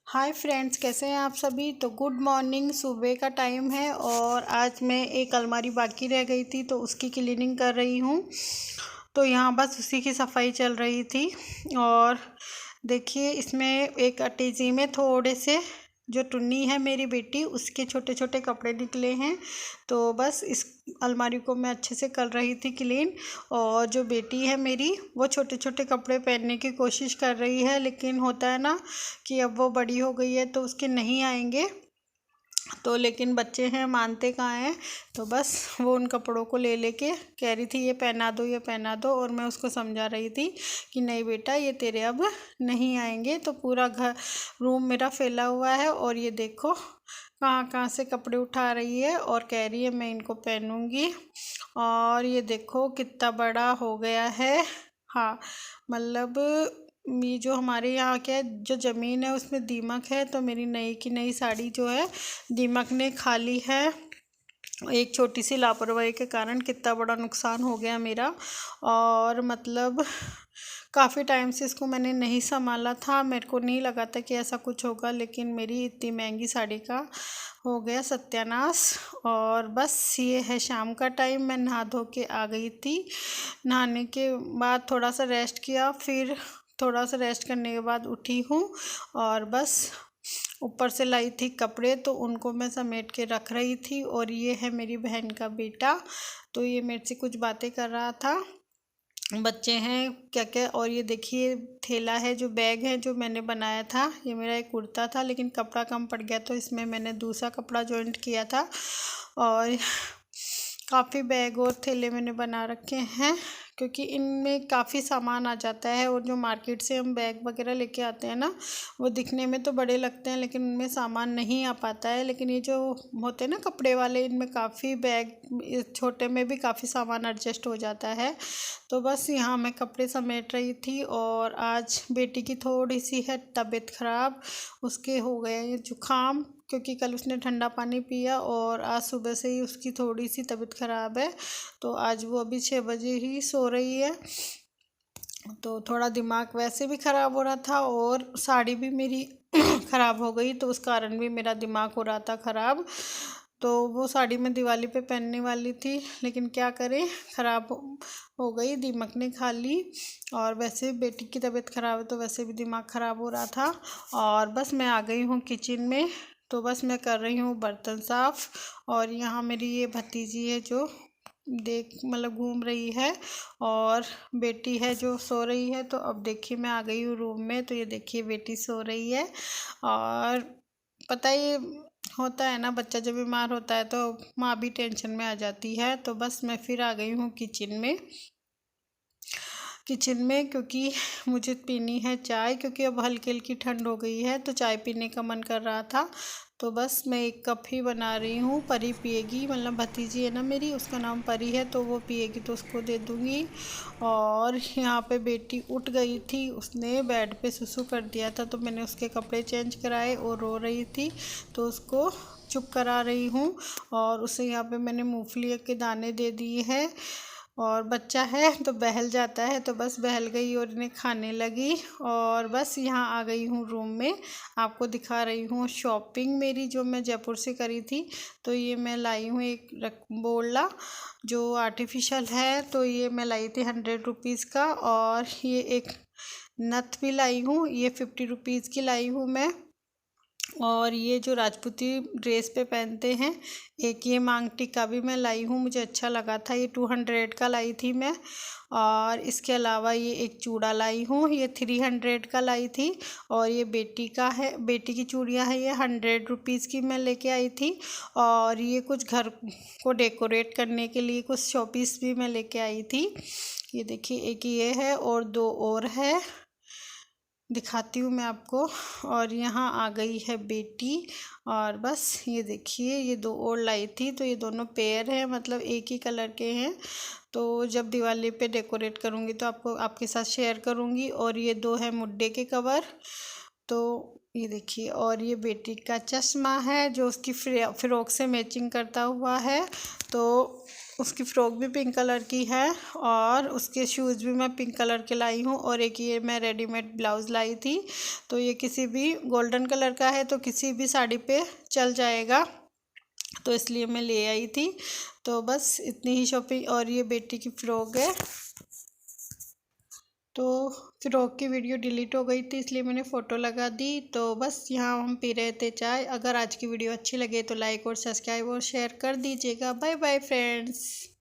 Hi friends, कैसे हैं आप सभी। तो गुड मॉर्निंग। सुबह का टाइम है और आज मैं एक अलमारी बाकी रह गई थी तो उसकी क्लीनिंग कर रही हूँ। तो यहाँ बस उसी की सफाई चल रही थी। और देखिए, इसमें एक अटैची में थोड़े से जो टुन्नी है मेरी बेटी, उसके छोटे छोटे कपड़े निकले हैं। तो बस इस अलमारी को मैं अच्छे से कर रही थी क्लीन। और जो बेटी है मेरी, वो छोटे छोटे कपड़े पहनने की कोशिश कर रही है, लेकिन होता है ना कि अब वो बड़ी हो गई है तो उसके नहीं आएंगे। तो लेकिन बच्चे हैं, मानते कहाँ हैं। तो बस वो उन कपड़ों को ले लेके कह रही थी ये पहना दो, ये पहना दो। और मैं उसको समझा रही थी कि नहीं बेटा, ये तेरे अब नहीं आएंगे। तो पूरा घर, रूम मेरा फैला हुआ है और ये देखो कहाँ कहाँ से कपड़े उठा रही है और कह रही है मैं इनको पहनूंगी। और ये देखो कितना बड़ा हो गया है। हाँ, मतलब ये जो हमारे यहाँ क्या है, जो ज़मीन है उसमें दीमक है। तो मेरी नई की नई साड़ी जो है दीमक ने खा ली है। एक छोटी सी लापरवाही के कारण कितना बड़ा नुकसान हो गया मेरा। और मतलब काफ़ी टाइम से इसको मैंने नहीं संभाला था, मेरे को नहीं लगा था कि ऐसा कुछ होगा, लेकिन मेरी इतनी महंगी साड़ी का हो गया सत्यानाश। और बस ये है, शाम का टाइम, मैं नहा धो के आ गई थी। नहाने के बाद थोड़ा सा रेस्ट किया, फिर थोड़ा सा रेस्ट करने के बाद उठी हूँ। और बस ऊपर से लाई थी कपड़े तो उनको मैं समेट के रख रही थी। और ये है मेरी बहन का बेटा, तो ये मेरे से कुछ बातें कर रहा था। बच्चे हैं क्या क्या। और ये देखिए थैला है, जो बैग है जो मैंने बनाया था। ये मेरा एक कुर्ता था लेकिन कपड़ा कम पड़ गया तो इसमें मैंने दूसरा कपड़ा जॉइंट किया था। और काफ़ी बैग और थैले मैंने बना रखे हैं, क्योंकि इनमें काफ़ी सामान आ जाता है। और जो मार्केट से हम बैग वगैरह लेके आते हैं ना, वो दिखने में तो बड़े लगते हैं लेकिन उनमें सामान नहीं आ पाता है। लेकिन ये जो होते हैं ना कपड़े वाले, इनमें काफ़ी बैग, छोटे में भी काफ़ी सामान एडजस्ट हो जाता है। तो बस यहाँ मैं कपड़े समेट रही थी। और आज बेटी की थोड़ी सी है तबीयत ख़राब, उसके हो गया ये जुकाम, क्योंकि कल उसने ठंडा पानी पिया और आज सुबह से ही उसकी थोड़ी सी तबीयत ख़राब है। तो आज वो अभी 6 बजे ही सो रही है। तो थोड़ा दिमाग वैसे भी ख़राब हो रहा था और साड़ी भी मेरी ख़राब हो गई, तो उस कारण भी मेरा दिमाग हो रहा था ख़राब। तो वो साड़ी मैं दिवाली पे पहनने वाली थी, लेकिन क्या करें, ख़राब हो गई, दिमाग ने खा ली। और वैसे बेटी की तबीयत ख़राब है तो वैसे भी दिमाग ख़राब हो रहा था। और बस मैं आ गई हूँ किचन में। तो बस मैं कर रही हूँ बर्तन साफ़। और यहाँ मेरी ये भतीजी है जो देख मतलब घूम रही है। और बेटी है जो सो रही है। तो अब देखिए मैं आ गई हूँ रूम में, तो ये देखिए बेटी सो रही है। और पता ही होता है ना, बच्चा जब बीमार होता है तो माँ भी टेंशन में आ जाती है। तो बस मैं फिर आ गई हूँ किचन में, क्योंकि मुझे पीनी है चाय, क्योंकि अब हल्की हल्की ठंड हो गई है तो चाय पीने का मन कर रहा था। तो बस मैं एक कप ही बना रही हूँ। परी पिएगी, मतलब भतीजी है ना मेरी, उसका नाम परी है, तो वो पिएगी तो उसको दे दूँगी। और यहाँ पे बेटी उठ गई थी, उसने बेड पे सुसु कर दिया था तो मैंने उसके कपड़े चेंज कराए और रो रही थी तो उसको चुप करा रही हूँ। और उसे यहाँ पे मैंने मूंगफली के दाने दे दिए हैं। और बच्चा है तो बहल जाता है, तो बस बहल गई और इन्हें खाने लगी। और बस यहाँ आ गई हूँ रूम में, आपको दिखा रही हूँ शॉपिंग मेरी जो मैं जयपुर से करी थी। तो ये मैं लाई हूँ एक बोला जो आर्टिफिशियल है, तो ये मैं लाई थी 100 रुपीज़ का। और ये एक नथ भी लाई हूँ, ये 50 रुपीज़ की लाई हूँ मैं। और ये जो राजपूती ड्रेस पे पहनते हैं, एक ये मांग टीका भी मैं लाई हूँ, मुझे अच्छा लगा था, ये 200 का लाई थी मैं। और इसके अलावा ये एक चूड़ा लाई हूँ, ये 300 का लाई थी। और ये बेटी का है, बेटी की चूड़ियाँ है, ये 100 रुपीज़ की मैं लेके आई थी। और ये कुछ घर को डेकोरेट करने के लिए कुछ शोपीस भी मैं लेके आई थी। ये देखिए, एक ये है और दो और है, दिखाती हूँ मैं आपको। और यहाँ आ गई है बेटी। और बस ये देखिए, ये दो और लाई थी, तो ये दोनों पेयर हैं, मतलब एक ही कलर के हैं। तो जब दिवाली पे डेकोरेट करूँगी तो आपको आपके साथ शेयर करूँगी। और ये दो है मुड्डे के कवर, तो ये देखिए। और ये बेटी का चश्मा है जो उसकी फ्रॉक से मैचिंग करता हुआ है। तो उसकी फ़्रॉक भी पिंक कलर की है और उसके शूज़ भी मैं पिंक कलर के लाई हूँ। और एक ये मैं रेडीमेड ब्लाउज़ लाई थी, तो ये किसी भी गोल्डन कलर का है तो किसी भी साड़ी पे चल जाएगा, तो इसलिए मैं ले आई थी। तो बस इतनी ही शॉपिंग। और ये बेटी की फ़्रॉक है, तो फ़्रॉक की वीडियो डिलीट हो गई थी इसलिए मैंने फ़ोटो लगा दी। तो बस यहाँ हम पी रहे थे चाय। अगर आज की वीडियो अच्छी लगे तो लाइक और सब्सक्राइब और शेयर कर दीजिएगा। Bye bye friends.